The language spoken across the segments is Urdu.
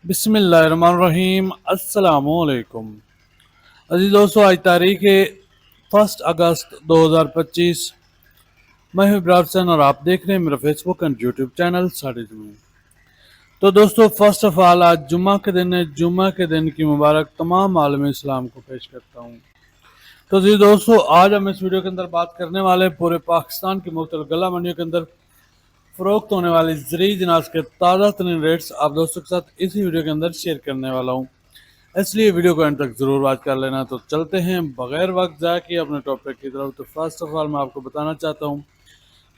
بسم اللہ الرحمن الرحیم۔ السلام علیکم عزیز دوستو، آج تاریخ ہے 1 اگست 2025۔ میں ہوں ابراہیم حسین اور آپ دیکھ رہے ہیں میرا Facebook and YouTube channel ساڑھے زمین۔ تو دوستو، فرسٹ آف آل آج جمعہ کے دن ہے۔ جمعہ کے دن کی مبارک تمام عالم اسلام کو پیش کرتا ہوں۔ تو عزیز دوستو، آج ہم اس ویڈیو کے اندر بات کرنے والے ہیں پورے پاکستان کی مختلف غلہ منڈیوں کے اندر فروخت ہونے والی زرعی جناس کے تازہ ترین ریٹس آپ دوستوں کے ساتھ اسی ویڈیو کے اندر شیئر کرنے والا ہوں، اس لیے ویڈیو کو اینڈ تک ضرور واچ کر لینا۔ تو چلتے ہیں بغیر وقت ضائع کیے اپنے ٹاپک کی طرف۔ تو فرسٹ آف آل میں آپ کو بتانا چاہتا ہوں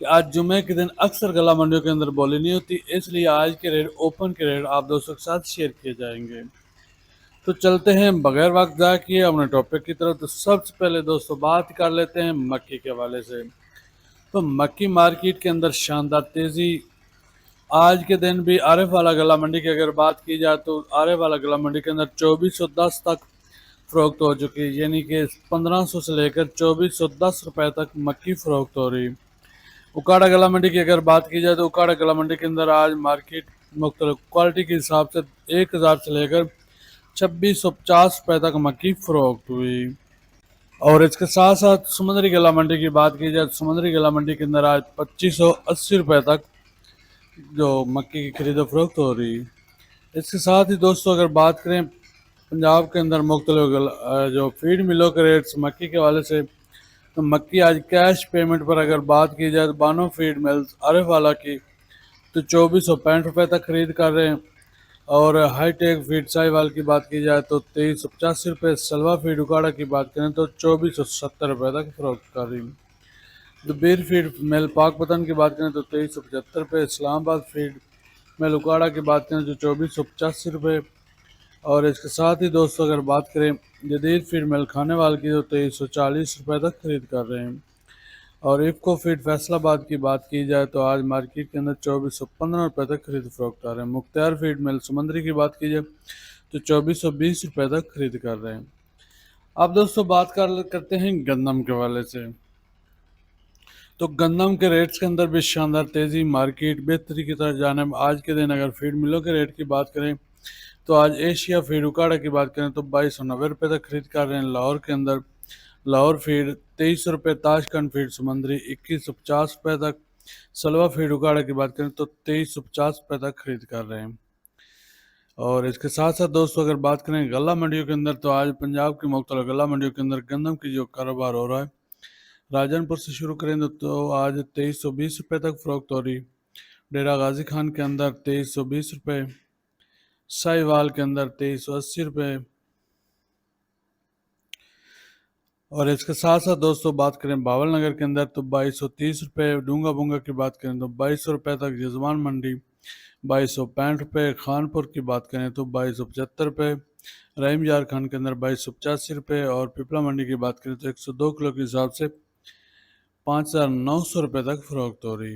کہ آج جمعے کے دن اکثر غلہ منڈیوں کے اندر بولی نہیں ہوتی، اس لیے آج کے ریٹ اوپن کے ریٹ آپ دوستوں کے ساتھ شیئر کیے جائیں گے۔ تو چلتے ہیں بغیر وقت ضائع کیے اپنے ٹاپک کی طرف۔ تو سب سے پہلے دوستوں بات کر لیتے ہیں مکی کے حوالے سے۔ تو مکی مارکیٹ کے اندر شاندار تیزی آج کے دن بھی عارف والا غلہ منڈی کی اگر بات کی جائے تو عارف والا غلہ منڈی کے اندر 2410 تک فروخت ہو چکی ہے، یعنی کہ 1500 سے لے کر 2410 روپے تک مکی فروخت ہو رہی۔ اکاڑا غلہ منڈی کی اگر بات کی جائے تو اکاڑا غلہ منڈی کے اندر آج مارکیٹ مختلف کوالٹی کے حساب سے 1000 سے لے کر 2650 روپے تک مکی فروخت ہوئی۔ اور اس کے ساتھ ساتھ سمندری غلہ منڈی کی بات کی جائے تو سمندری غلہ منڈی کے اندر آج 2580 روپے تک جو مکی کی خرید و فروخت ہو رہی۔ اس کے ساتھ ہی دوستوں اگر بات کریں پنجاب کے اندر مختلف جو فیڈ ملوں کے ریٹس مکی کے حوالے سے، تو مکی آج کیش پیمنٹ پر اگر بات کی جائے تو بانو فیڈ ملز عارف والا کی تو 2465 روپے تک خرید کر رہے ہیں، اور ہائی ٹیک فیڈ سائی وال کی بات کی جائے تو 2385 روپے، سلوا فیڈ اکاڑا کی بات کریں تو 2470 روپے تک فروخت کر رہی۔ دبیر فیڈ میل پاک پتن کی بات کریں تو 2375 روپے، اسلام آباد فیڈ میل اکاڑا کی بات کریں تو 2485 روپے، اور اس کے ساتھ ہی دوستوں اگر بات کریں جدید فیڈ میل کھانے وال کی تو 2340 روپے تک خرید کر رہے ہیں۔ اور افکو فیڈ فیصل آباد کی بات کی جائے تو آج مارکیٹ کے اندر 2415 روپے تک خرید فروخت کر رہے ہیں۔ مختار فیڈ میل سمندری کی بات کی جائے تو 2420 روپے تک خرید کر رہے ہیں۔ اب دوستوں بات کرتے ہیں گندم کے حوالے سے۔ تو گندم کے ریٹس کے اندر بھی شاندار تیزی، مارکیٹ بہتری کی طرف جانب۔ آج کے دن اگر فیڈ ملوں کے ریٹ کی بات کریں تو آج ایشیا فیڈ اکاڑا کی بات کریں تو 2290 روپے تک خرید کر رہے ہیں۔ لاہور کے اندر لاہور فیڈ 2300 روپے، تاشکنڈ فیڈ سمندری 2150 روپے تک، سلوا فیڈ اکاڑا کی بات کریں تو 2350 روپے تک خرید کر رہے ہیں۔ اور اس کے ساتھ ساتھ دوستوں اگر بات کریں غلہ منڈیوں کے اندر تو آج پنجاب کی مختلف غلہ منڈیوں کے اندر گندم کی جو کاروبار ہو رہا ہے، راجن پور سے شروع کریں تو آج 2320 روپے تک فروخت ہو رہی۔ ڈیرہ غازی خان کے اندر 2320 روپے، سائی وال کے اندر 2380 روپے، اور اس کے ساتھ ساتھ دوستوں بات کریں باول نگر کے اندر تو 2230 روپے، ڈونگا بونگا کی بات کریں تو 2200 روپے تک، یزمان منڈی 2265 روپے، خانپور کی بات کریں تو 2275 روپے، رحیم یار خان کے اندر 2285 روپے، اور پپلا منڈی کی بات کریں تو 102 کلو کے حساب سے 5900 روپے تک فروخت ہو رہی۔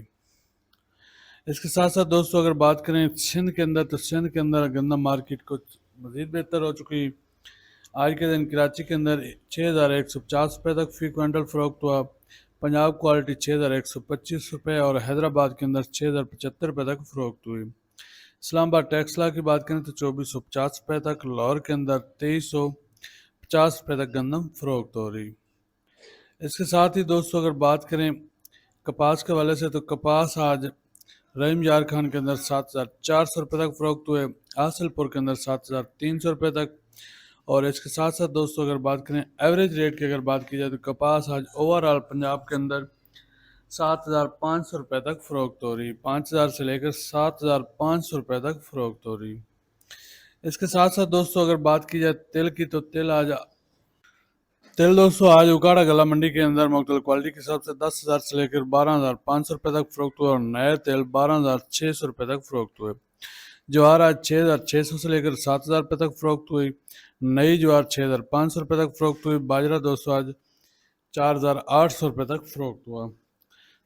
اس کے ساتھ ساتھ دوستوں اگر بات کریں سندھ کے اندر تو سندھ کے اندر گندم مارکیٹ کو مزید بہتر ہو چکی۔ آج کے دن کراچی کے اندر 6150 روپے تک فی کوئنٹل فروخت ہوا، پنجاب کوالٹی 6125 روپے، اور حیدرآباد کے اندر 6075 روپے تک فروخت ہوئی۔ اسلام آباد ٹیکسلا کی بات کریں تو 2450 روپے تک، لاہور کے اندر 2350 روپے تک گندم فروخت ہو رہی۔ اس کے ساتھ ہی دوستوں اگر بات کریں کپاس کے حوالے سے تو کپاس آج رحیم یار خان کے اندر 7400 روپے تک فروخت ہوئے، حاصل پور کے اندر 7300 روپے تک، اور اس کے ساتھ ساتھ دوستوں اگر بات کریں ایوریج ریٹ کی اگر بات کی جائے تو کپاس آج اوورال پنجاب کے اندر 7500 روپے تک فروخت ہو رہی، 5000 سے لے کر 7500 روپے تک فروخت ہو رہی۔ اس کے ساتھ ساتھ دوستوں اگر بات کی جائے تیل کی تو تیل دوستوں آج اکاڑا غلہ منڈی کے اندر مختلف کوالٹی کے حساب سے 10,000 سے لے کر 12,500 روپے تک فروخت ہوئے، اور نئے تیل 12,600 روپے تک فروخت ہوئے۔ جوار آج 6,600 سے لے کر 7,000 روپے تک فروخت ہوئی، نئی جوار 6,500 روپے تک فروخت ہوئی۔ باجرہ دوستوں آج 4,800 روپے تک فروخت ہوا۔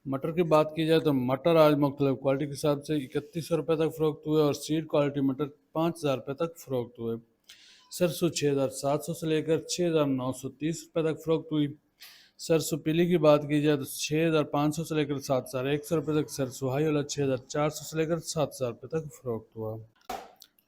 مٹر کی بات کی جائے تو مٹر آج مختلف کوالٹی کے حساب سے 3100 روپے تک فروخت ہوئے، اور سیڈ کوالٹی مٹر 5,000 روپے تک فروخت ہوئے۔ سرسوں 6,700 سے لے کر 6,930 روپے تک فروخت ہوئی۔ سرسوں پیلی کی بات کی جائے تو 6,500 سے لے کر 7,100 روپے تک، سرسوں ہائی والا 6,400 سے لے کر 7,000 روپے تک فروخت ہوا۔